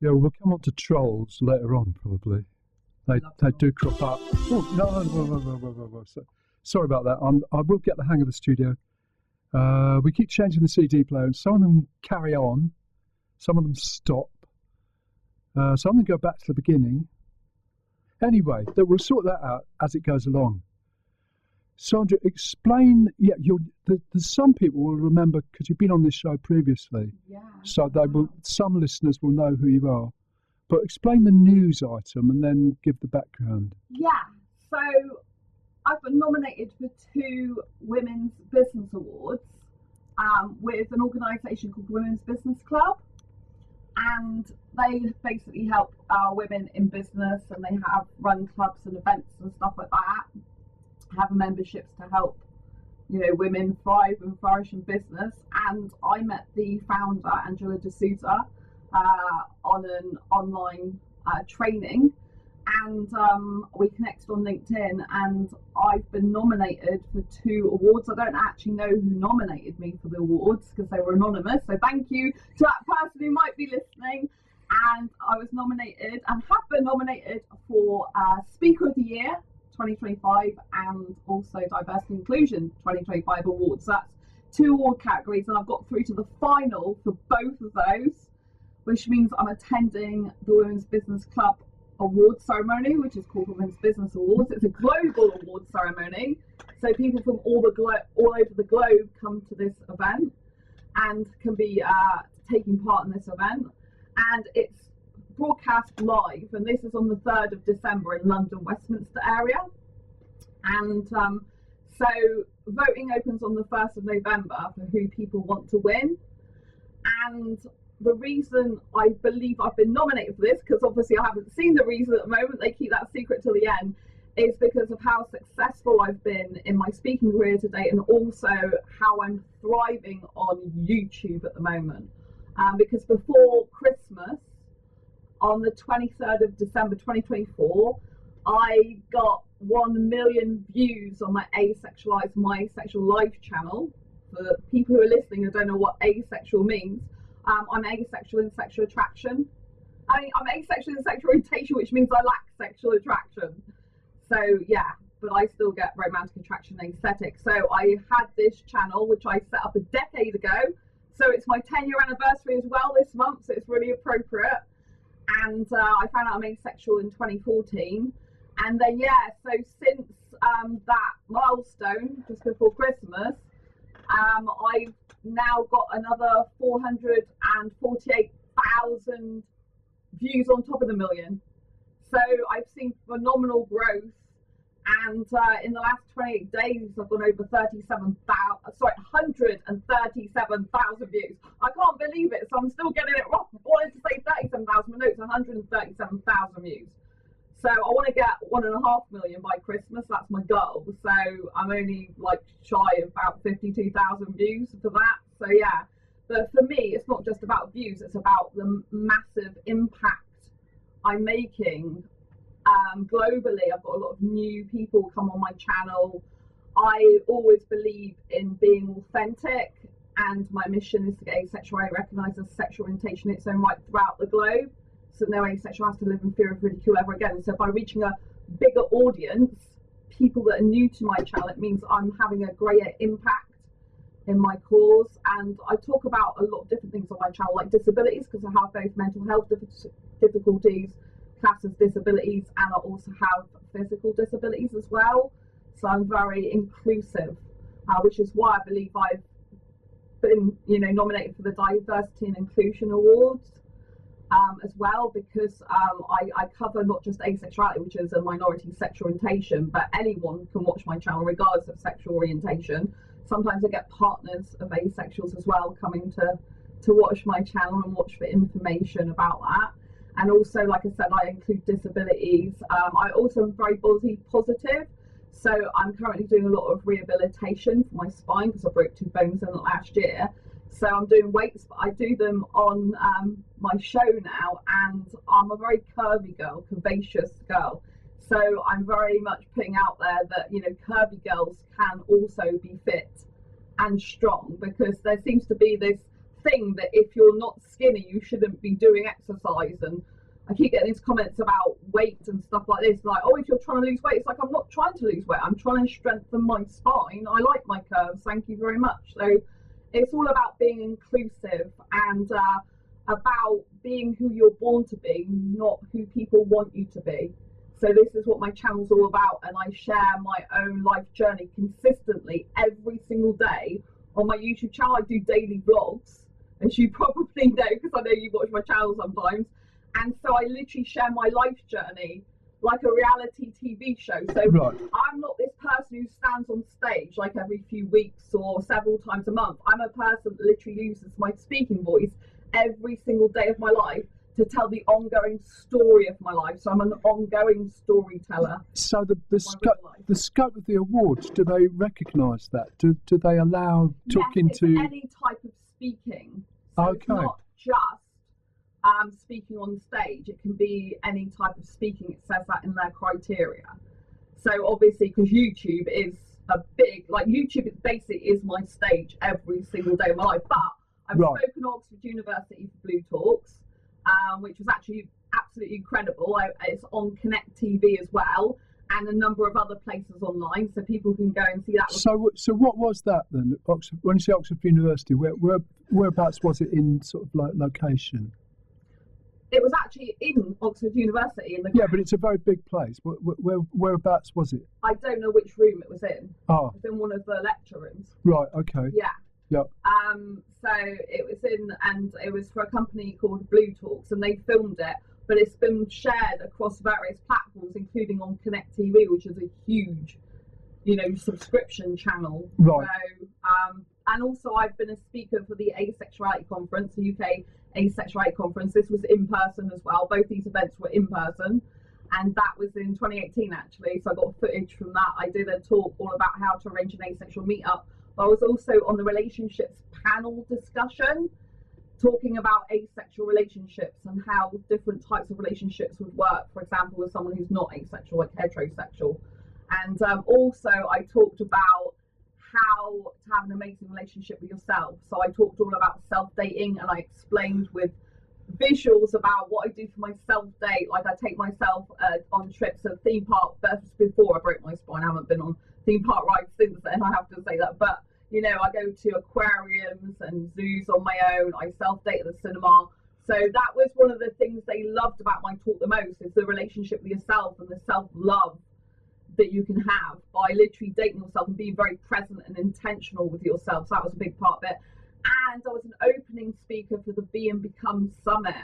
Yeah, we'll come on to trolls later on, probably. They do crop up. Oh, no, whoa. Sorry about that. I will get the hang of the studio. We keep changing the CD player, and some of them carry on, some of them stop, some of them go back to the beginning. Anyway, we'll sort that out as it goes along. Sandra, explain. Yeah, there's some people will remember because you've been on this show previously. Yeah. So they will. Some listeners will know who you are. But explain the news item and then give the background. Yeah. So I've been nominated for 2 Women's Business Awards with an organisation called Women's Business Club, and they basically help women in business, and they have run clubs and events and stuff like that. Have memberships to help, women thrive and flourish in business. And I met the founder, Angela D'Souza, on an online training, and we connected on LinkedIn, and I've been nominated for 2 awards. I don't actually know who nominated me for the awards because they were anonymous, so thank you to that person who might be listening. And I was nominated and have been nominated for Speaker of the Year 2025 and also Diversity Inclusion 2025 awards. So that's 2 award categories, and I've got through to the final for both of those, which means I'm attending the Women's Business Club award ceremony, which is called Women's Business Awards. It's a global award ceremony, so people from all over the globe come to this event and can be taking part in this event, and it's broadcast live, and this is on the 3rd of December in London, Westminster area. And so voting opens on the 1st of November for who people want to win. And the reason I believe I've been nominated for this, because obviously I haven't seen the reason at the moment, they keep that secret till the end, is because of how successful I've been in my speaking career to date, and also how I'm thriving on YouTube at the moment. Because before Christmas, on the 23rd of December 2024, I got 1 million views on my Asexualized My Sexual Life channel. For people who are listening who don't know what asexual means, I'm asexual in sexual attraction. I'm asexual in sexual orientation, which means I lack sexual attraction. So yeah, but I still get romantic attraction and aesthetic. So I had this channel, which I set up a decade ago. So it's my 10-year anniversary as well this month, so it's really appropriate. And I found out I'm asexual in 2014. And then, yeah, so since that milestone, just before Christmas, I've now got another 448,000 views on top of the million. So I've seen phenomenal growth. And in the last 28 days, I've gone over 137,000 views. I can't believe it, so I'm still getting it wrong. I wanted to say 37,000, but no, it's 137,000 views. So I want to get 1.5 million by Christmas. That's my goal. So I'm only like shy of about 52,000 views for that. So yeah, but for me, it's not just about views. It's about the massive impact I'm making. Globally, I've got a lot of new people come on my channel. I always believe in being authentic, and my mission is to get asexuality recognised as sexual orientation in its own right throughout the globe, so no asexual has to live in fear of ridicule ever again. So by reaching a bigger audience, people that are new to my channel, it means I'm having a greater impact in my cause. And I talk about a lot of different things on my channel, like disabilities, because I have both mental health difficulties, class as disabilities, and I also have physical disabilities as well. So I'm very inclusive, which is why I believe I've been, nominated for the Diversity and Inclusion Awards as well, because I cover not just asexuality, which is a minority sexual orientation, but anyone can watch my channel regardless of sexual orientation. Sometimes I get partners of asexuals as well coming to watch my channel and watch for information about that. And also, like I said, I include disabilities. I also am very body positive. So I'm currently doing a lot of rehabilitation for my spine because I broke 2 bones in it last year. So I'm doing weights, but I do them on my show now. And I'm a very curvy girl, curvaceous girl. So I'm very much putting out there that, curvy girls can also be fit and strong, because there seems to be this thing that if you're not skinny, you shouldn't be doing exercise. And I keep getting these comments about weight and stuff like this, like, oh, if you're trying to lose weight, it's like, I'm not trying to lose weight, I'm trying to strengthen my spine. I like my curves, thank you very much. So it's all about being inclusive and about being who you're born to be, not who people want you to be. So this is what my channel's all about, and I share my own life journey consistently every single day on my YouTube channel. I do daily vlogs, as you probably know, because I know you watch my channel sometimes. And so I literally share my life journey like a reality TV show. So right. I'm not this person who stands on stage like every few weeks or several times a month. I'm a person that literally uses my speaking voice every single day of my life to tell the ongoing story of my life. So I'm an ongoing storyteller. So the scope of the awards, do they recognise that? Do they allow talking yes, to any type of speaking? So okay. It's not just speaking on stage. It can be any type of speaking. It says that in their criteria. So obviously, because YouTube is a big, like YouTube basically is my stage every single day of my life. But I've spoken at Oxford University for Blue Talks, which was actually absolutely incredible. It's on Connect TV as well, and a number of other places online, so people can go and see that. So what was that then? Oxford, when you say Oxford University, whereabouts was it in sort of like location? It was actually in Oxford University in the yeah, but it's a very big place. Whereabouts was it? I don't know which room it was in. Oh, it was in one of the lecture rooms. Right. Okay. Yeah. Yep. So it was in, and it was for a company called Blue Talks, and they filmed it. But it's been shared across various platforms, including on Connect TV, which is a huge, subscription channel. Right. So, and also I've been a speaker for the Asexuality Conference, the UK Asexuality Conference. This was in person as well. Both these events were in person, and that was in 2018 actually. So I got footage from that. I did a talk all about how to arrange an asexual meetup. I was also on the relationships panel discussion, talking about asexual relationships and how different types of relationships would work, for example, with someone who's not asexual, like heterosexual. And also I talked about how to have an amazing relationship with yourself. So I talked all about self-dating, and I explained with visuals about what I do for my self-date. Like I take myself on trips to theme park. Before I broke my spine, I haven't been on theme park rides since then, I have to say that. But I go to aquariums and zoos on my own. I self-date at the cinema. So that was one of the things they loved about my talk the most, is the relationship with yourself and the self-love that you can have by literally dating yourself and being very present and intentional with yourself. So that was a big part of it. And I was an opening speaker for the Be and Become Summit.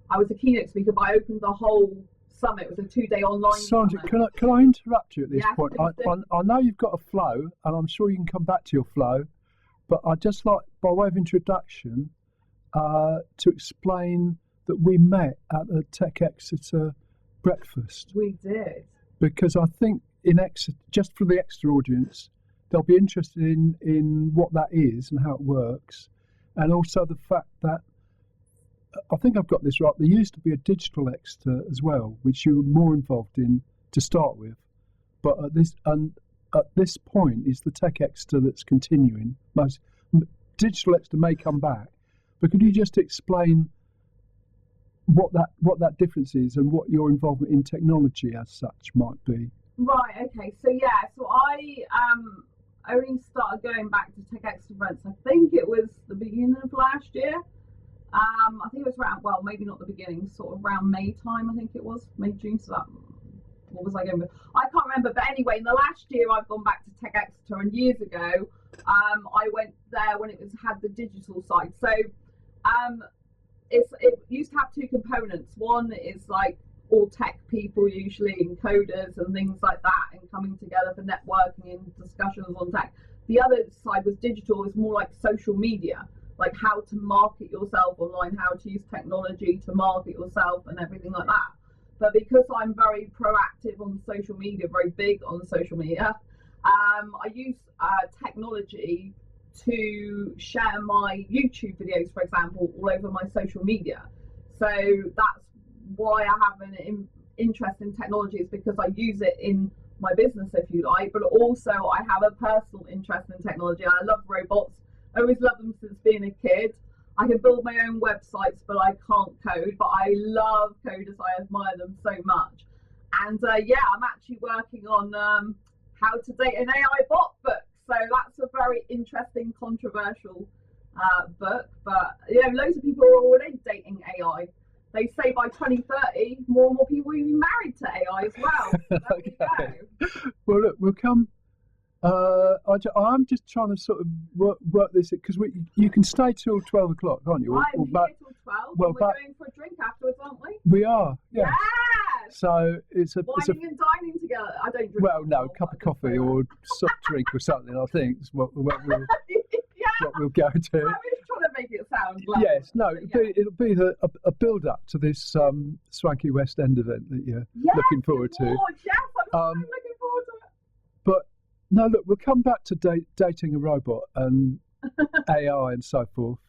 I was a keynote speaker, but I opened the whole summit. It was a 2-day online Sandra, summit. can I interrupt you at this yes, point? I know you've got a flow, and I'm sure you can come back to your flow, but I'd just like, by way of introduction, to explain that we met at the Tech Exeter breakfast. We did. Because I think in Exeter, just for the Exeter audience, they'll be interested in what that is and how it works, and also the fact that, I think I've got this right, there used to be a digital Exeter as well, which you were more involved in to start with, but at this point is the Tech Exeter that's continuing. Digital Exeter may come back, but could you just explain what that difference is and what your involvement in technology as such might be? Right, okay, so I only started going back to Tech Exeter events, I think it was the beginning of last year. I think it was around, well, maybe not the beginning, sort of around May time, I think it was, May, June, so that, what was I going with? I can't remember, but anyway, in the last year I've gone back to Tech Exeter, and years ago, I went there when it had the digital side. So it used to have two components. One is like all tech people, usually encoders and things like that, and coming together for networking and discussions on tech. The other side was digital, is more like social media, like how to market yourself online, how to use technology to market yourself and everything like that. But because I'm very proactive on social media, very big on social media, I use technology to share my YouTube videos, for example, all over my social media. So that's why I have an interest in technology, is because I use it in my business, if you like, but also I have a personal interest in technology. I love robots. I always loved them since being a kid. I can build my own websites, but I can't code. But I love coders. I admire them so much. And I'm actually working on how to date an AI bot book. So that's a very interesting, controversial book. But loads of people are already dating AI. They say by 2030, more and more people will be married to AI as well. So there we go. Well, look, we'll come. I'm just trying to sort of work this because you can stay till 12 o'clock, can't you? I'm here till 12. Well, we're going for a drink afterwards, aren't we? We are. Yes. Yes. So it's a wining and dining together. I don't drink. Well, no, a cup of coffee or soft drink or something. I think is what we'll go to. I was trying to make it sound. Yes. No. It'll be a build up to this swanky West End event that you're looking forward to. Yes, I'm looking forward to it. But no, look, we'll come back to dating a robot and AI and so forth.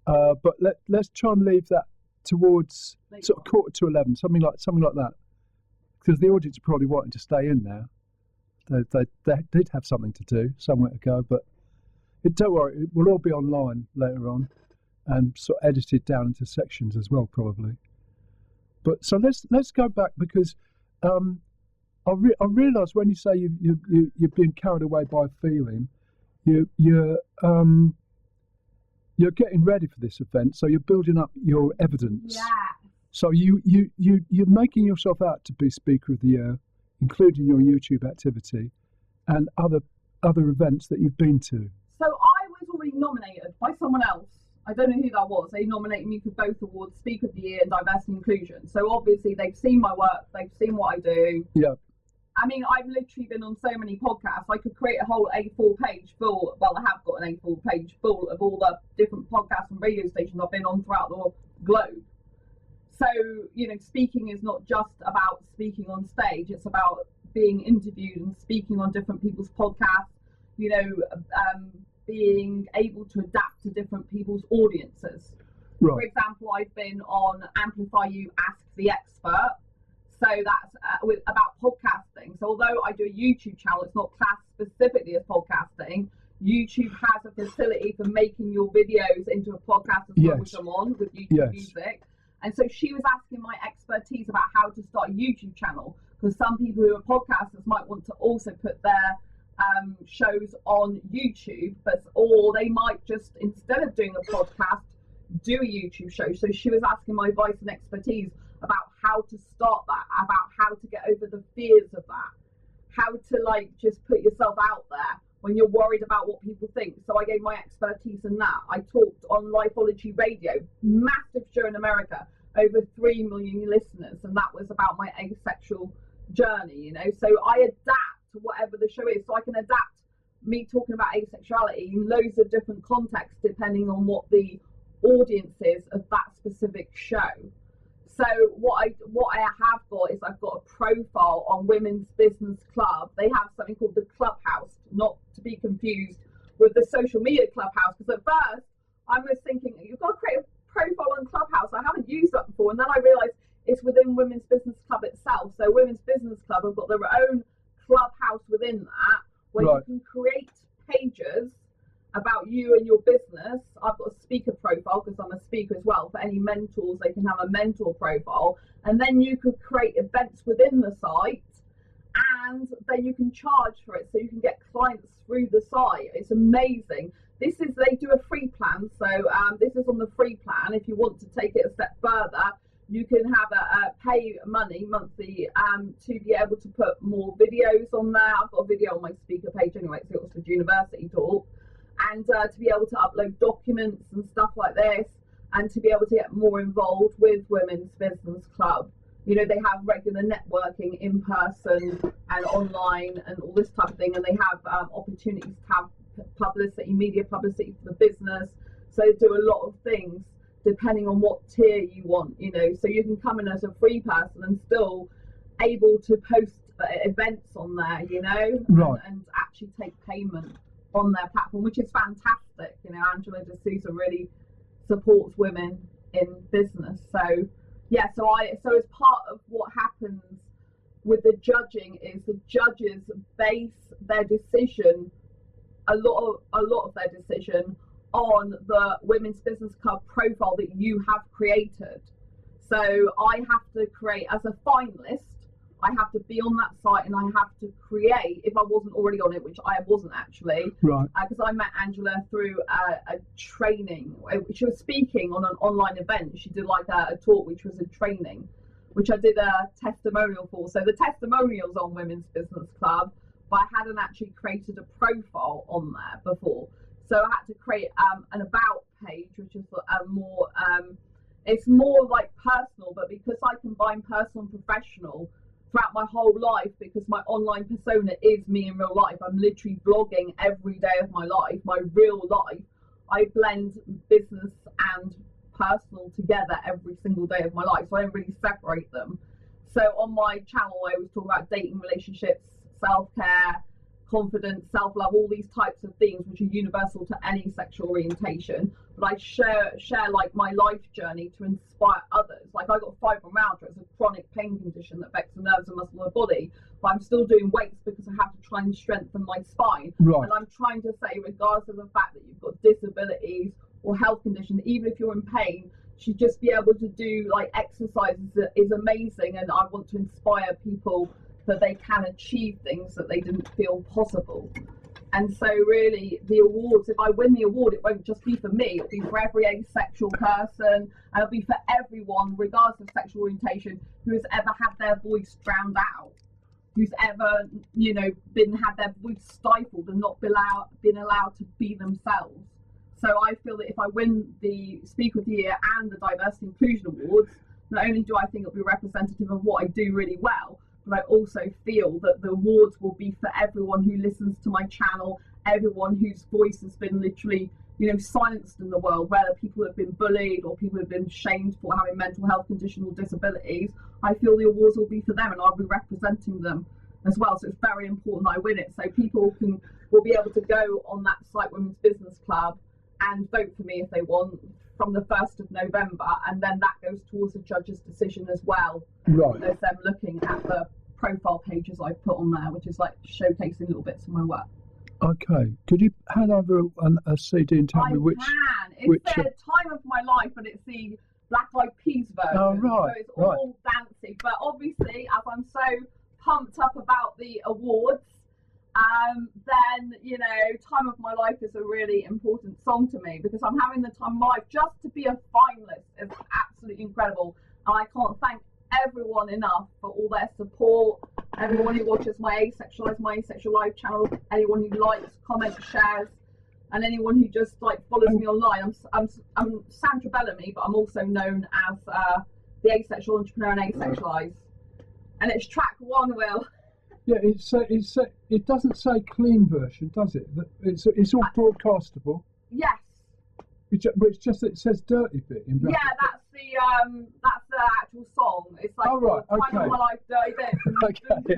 But let's try and leave that towards sort of 11:15, something like that, because the audience are probably wanting to stay in now. They did have something to do, somewhere to go, but don't worry, it will all be online later on and sort of edited down into sections as well, probably. But so let's go back because. I realise when you say you've been carried away by a feeling, you're getting ready for this event, so you're building up your evidence. Yeah. So you're making yourself out to be Speaker of the Year, including your YouTube activity, and other events that you've been to. So I was already nominated by someone else. I don't know who that was. They nominated me for both awards, Speaker of the Year and Diversity and Inclusion. So obviously they've seen my work, they've seen what I do. Yeah. I mean, I've literally been on so many podcasts. I could create a whole A4 page full. Well, I have got an A4 page full of all the different podcasts and radio stations I've been on throughout the globe. So, speaking is not just about speaking on stage. It's about being interviewed and speaking on different people's podcasts, being able to adapt to different people's audiences. Right. For example, I've been on Amplify You, Ask the Expert. So that's about podcasting. So although I do a YouTube channel, it's not classed specifically as podcasting. YouTube has a facility for making your videos into a podcast as well, which I'm on with YouTube Music. And so she was asking my expertise about how to start a YouTube channel, because some people who are podcasters might want to also put their shows on YouTube, or they might just, instead of doing a podcast, do a YouTube show. So she was asking my advice and expertise about how to start that, about how to get over the fears of that, how to just put yourself out there when you're worried about what people think. So I gave my expertise in that. I talked on Lifeology Radio, massive show in America, over 3 million listeners, and that was about my asexual journey, So I adapt to whatever the show is. So I can adapt me talking about asexuality in loads of different contexts depending on what the audience is of that specific show. So what I have got is I've got a profile on Women's Business Club. They have something called the Clubhouse, not to be confused with the social media Clubhouse, because at first I was thinking, you've got to create a profile on Clubhouse. I haven't used that before, and then I realised it's within Women's Business Club itself. So Women's Business Club have got their own Clubhouse within that, where you can create pages about you and your business. I've got a speaker profile because I'm a speaker as well. For any mentors, they can have a mentor profile, and then you could create events within the site, and then you can charge for it, so you can get clients through the site. It's amazing. They do a free plan, so this is on the free plan. If you want to take it a step further, you can have a pay money monthly to be able to put more videos on there. I've got a video on my speaker page anyway, it's the Oxford University talk. And to be able to upload documents and stuff like this, and to be able to get more involved with Women's Business Club. They have regular networking in person and online and all this type of thing, and they have opportunities to have publicity, media publicity for the business. So they do a lot of things depending on what tier you want, so you can come in as a free person and still able to post events on there, right. and actually take payment on their platform, which is fantastic. Angela D'Souza really supports women in business. So as part of what happens with the judging is the judges base their decision, a lot of their decision, on the Women's Business Club profile that you have created. So I have to create, as a finalist, I have to be on that site and I have to create, if I wasn't already on it, which I wasn't actually, Right. because I met Angela through a training. She was speaking on an online event. She did like a talk, which was a training, which I did a testimonial for. So the testimonials on Women's Business Club, but I hadn't actually created a profile on there before. So I had to create an about page, which is a more, it's more like personal, but because I combine personal and professional throughout my whole life, because my online persona is me in real life. I'm literally blogging every day of my life, my real life. I blend business and personal together every single day of my life, so I don't really separate them. So on my channel, I always talk about dating, relationships, self-care, confidence, self-love, all these types of things which are universal to any sexual orientation. But I share like my life journey to inspire others. Like I got fibromyalgia, it's a chronic pain condition that affects the nerves and muscle of the body, but I'm still doing weights because I have to try and strengthen my spine. Right. And I'm trying to say, regardless of the fact that you've got disabilities or health conditions, even if you're in pain, you should just be able to do like exercises that is amazing. And I want to inspire people that they can achieve things that they didn't feel possible. And so really the awards, if I win the award, it won't just be for me, it'll be for every asexual person, and it'll be for everyone, regardless of sexual orientation, who has ever had their voice drowned out, who's ever, you know, had their voice stifled and not been allowed to be themselves. So I feel that if I win the Speaker of the Year and the Diversity Inclusion Awards, not only do I think it'll be representative of what I do really well, but I also feel that the awards will be for everyone who listens to my channel, everyone whose voice has been literally, you know, silenced in the world, whether people have been bullied or people have been shamed for having mental health conditions or disabilities. I feel the awards will be for them and I'll be representing them as well. So it's very important that I win it. So people will be able to go on that site, Women's Business Club, and vote for me if they want from the 1st of November, and then that goes towards the judge's decision as well. Right. As them looking at the profile pages I've put on there, which is like showcasing little bits of my work. Okay. Could you hand over a CD and tell me which? It's the Time of My Life, and it's the Black Eyed Peas version. Oh, right. So it's all dancey. But obviously, as I'm so pumped up about the awards, then, you know, Time of My Life is a really important song to me because I'm having the time of my life. Just to be a finalist is absolutely incredible. And I can't thank everyone enough for all their support, everyone who watches my Asexual Life channel, anyone who likes, comments, shares, and anyone who just like follows me online. I'm Sandra Bellamy, but I'm also known as the Asexual Entrepreneur and Asexualize. And it's track 1, Will. Yeah, it doesn't say clean version, does it? It's all broadcastable. Yes. It's just it says dirty bit in brackets. Yeah, that's the actual song. It's like Time of My Life, dirty bit. Okay.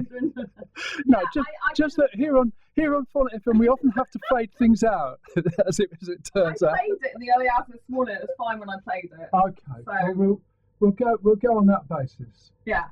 No, just that here on Finalist FM we often have to fade things out as it turns out. I played it in the early hours this morning. It was fine when I played it. Okay. So well, we'll go on that basis. Yeah.